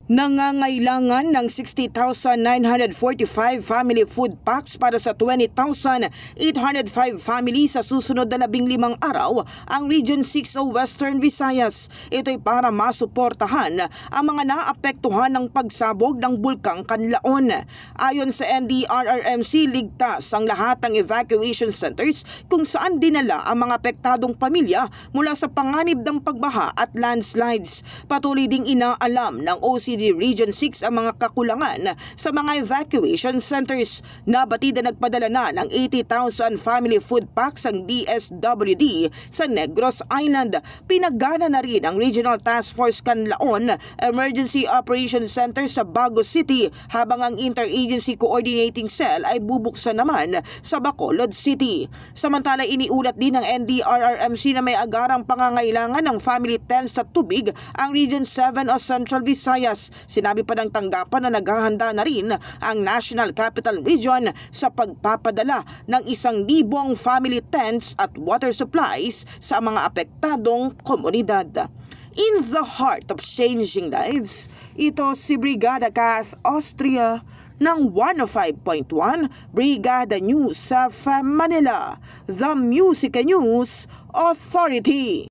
Nangangailangan ng 60,945 family food packs para sa 20,805 families sa susunod na 15 araw ang Region 6 o Western Visayas. Ito'y para masuportahan ang mga naapektuhan ng pagsabog ng Bulkang Kanlaon. Ayon sa NDRRMC, ligtas ang lahat ng evacuation centers kung saan dinala ang mga apektadong pamilya mula sa panganib ng pagbaha at landslides. Patuloy ding inaalam ng OCD Region 6 ang mga kakulangan sa mga evacuation centers. Nabatid na nagpadala na ng 80,000 family food packs ang DSWD sa Negros Island. Pinagana na rin ang Regional Task Force Kanlaon Emergency Operations Center sa Baguio City, habang ang Interagency Coordinating Cell ay bubuksan naman sa Bacolod City. Samantala, iniulat din ng NDRRMC na may agarang pangangailangan ng family tents sa tubig ang Region 7 o Central Visayas. Sinabi pa ng tanggapan na naghahanda na rin ang National Capital Region sa pagpapadala ng 1,000 family tents at water supplies sa mga apektadong komunidad. In the heart of changing lives, ito si Brigada Kath Austria ng 105.1 Brigada News sa Manila, The Music News Authority.